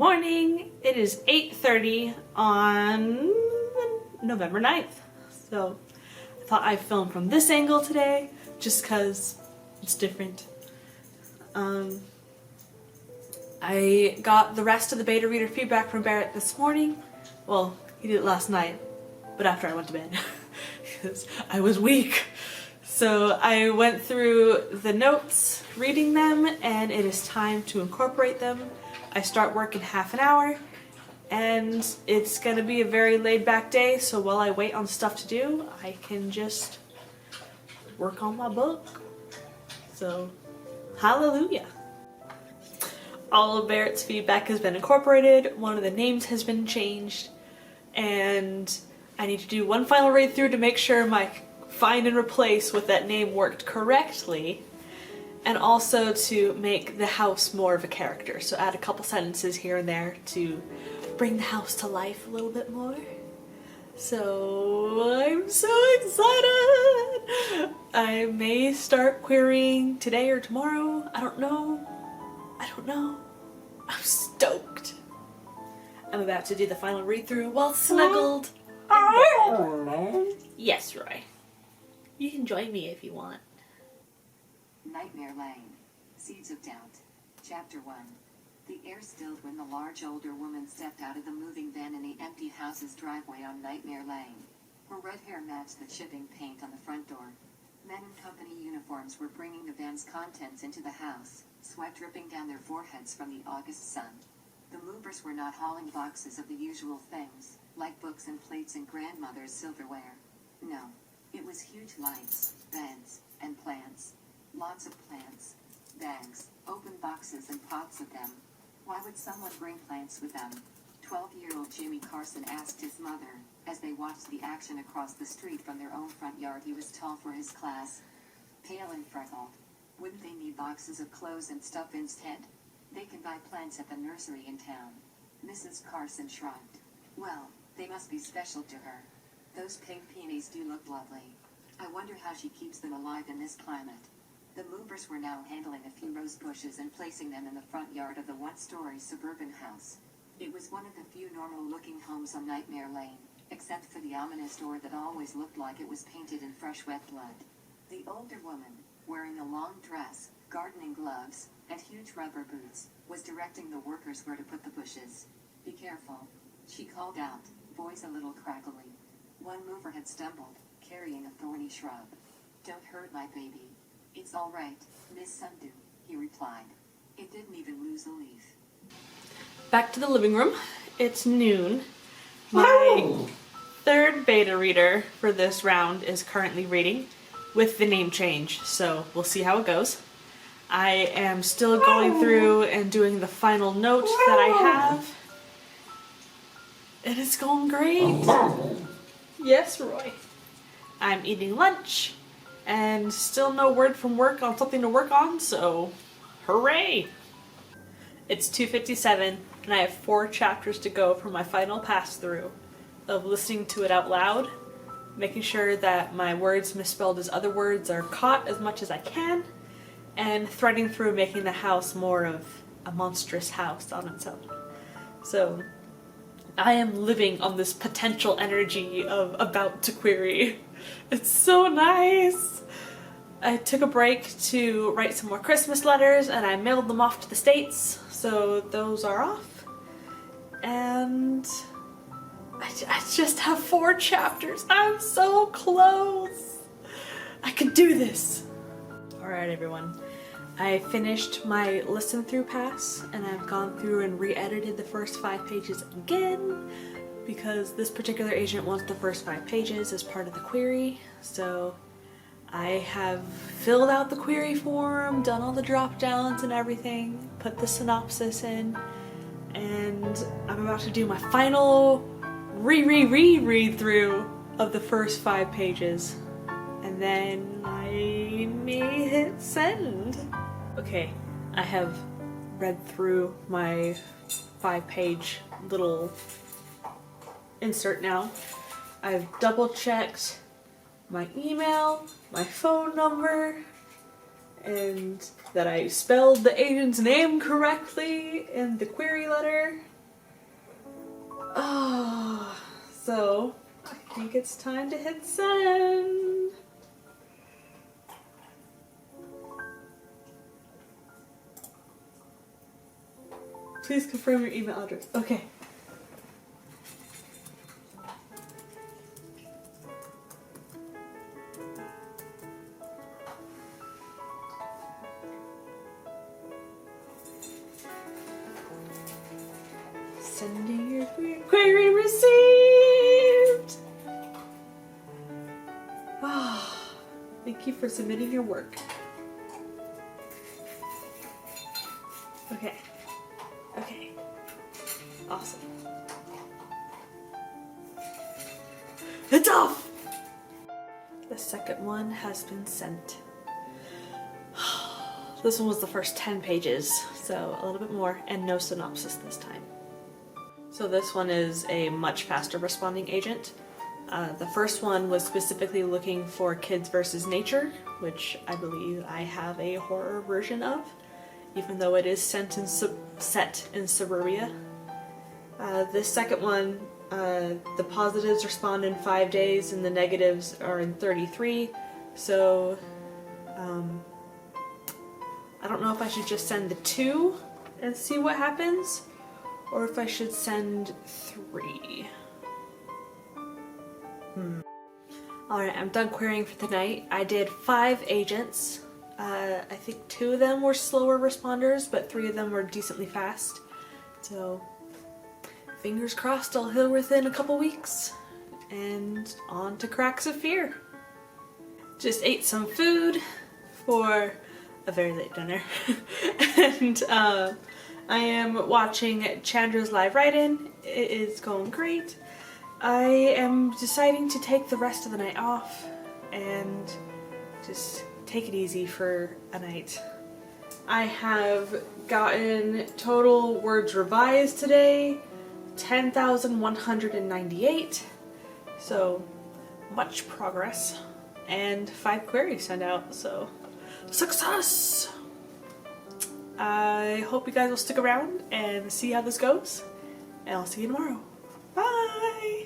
morning. It is 8:30 on November 9th. So I thought I'd film from this angle today just because it's different. I got the rest of the beta reader feedback from Barrett this morning. Well, he did it last night, but after I went to bed because I was weak. So I went through the notes, reading them, and it is time to incorporate them. I start work in half an hour, and it's going to be a very laid-back day, so while I wait on stuff to do, I can just work on my book. So, hallelujah. All of Barrett's feedback has been incorporated, one of the names has been changed, and I need to do one final read through to make sure my find and replace with that name worked correctly, and also to make the house more of a character. So add a couple sentences here and there to bring the house to life a little bit more. So I'm so excited! I may start querying today or tomorrow. I don't know. I'm stoked. I'm about to do the final read through while snuggled. Yes, Roy. You can join me if you want. Nightmare Lane. Seeds of Doubt. Chapter 1. The air stilled when the large older woman stepped out of the moving van in the empty house's driveway on Nightmare Lane. Her red hair matched the chipping paint on the front door. Men in company uniforms were bringing the van's contents into the house, sweat dripping down their foreheads from the August sun. The movers were not hauling boxes of the usual things, like books and plates and grandmother's silverware. No. It was huge lights, beds, and plants. Lots of plants. Bags, open boxes and pots of them. Why would someone bring plants with them? 12-year-old Jimmy Carson asked his mother, as they watched the action across the street from their own front yard. He was tall for his class, pale and freckled. Wouldn't they need boxes of clothes and stuff instead? They can buy plants at the nursery in town. Mrs. Carson shrugged. Well, they must be special to her. Those pink peonies do look lovely. I wonder how she keeps them alive in this climate. The movers were now handling a few rose bushes and placing them in the front yard of the one-story suburban house. It was one of the few normal-looking homes on Nightmare Lane, except for the ominous door that always looked like it was painted in fresh wet blood. The older woman, wearing a long dress, gardening gloves, and huge rubber boots, was directing the workers where to put the bushes. "Be careful," she called out, voice a little crackly. One mover had stumbled, carrying a thorny shrub. "Don't hurt my baby." "It's all right, Miss Sundu," he replied. It didn't even lose a leaf. Back to the living room. It's noon. My third beta reader for this round is currently reading with the name change, so we'll see how it goes. I am still going through and doing the final note that I have, and it's going great. Yes, Roy. I'm eating lunch, and still no word from work on something to work on, so hooray! It's 2:57, and I have 4 chapters to go for my final pass-through of listening to it out loud, making sure that my words misspelled as other words are caught as much as I can, and threading through making the house more of a monstrous house on its own. So I am living on this potential energy of about to query. It's so nice! I took a break to write some more Christmas letters, and I mailed them off to the States, so those are off. And I just have 4 chapters. I'm so close! I can do this! Alright everyone, I finished my listen through pass, and I've gone through and re-edited the first 5 pages again because this particular agent wants the first 5 pages as part of the query. So I have filled out the query form, done all the drop downs and everything, put the synopsis in, and I'm about to do my final read through of the first 5 pages, and then I may hit send. Okay, I have read through my 5-page little insert now. I've double checked my email, my phone number, and that I spelled the agent's name correctly in the query letter, Oh, so I think it's time to hit send. Please confirm your email address. Okay. Sending your query received. Ah, thank you for submitting your work. Okay. Okay. Awesome. It's off! The second one has been sent. This one was the first 10 pages, so a little bit more, and no synopsis this time. So this one is a much faster responding agent. The first one was specifically looking for kids versus nature, which I believe I have a horror version of, even though it is set in suburbia. This second one, the positives respond in 5 days and the negatives are in 33, so I don't know if I should just send the 2 and see what happens, or if I should send 3. Alright, I'm done querying for the night. I did 5 agents. I think 2 of them were slower responders, but 3 of them were decently fast. So, fingers crossed I'll heal within a couple weeks. And on to Cracks of Fear. Just ate some food for a very late dinner. And I am watching Chandra's live write-in. It is going great. I am deciding to take the rest of the night off and just take it easy for a night. I have gotten total words revised today, 10,198, so much progress, and 5 queries sent out, so success! I hope you guys will stick around and see how this goes, and I'll see you tomorrow. Bye!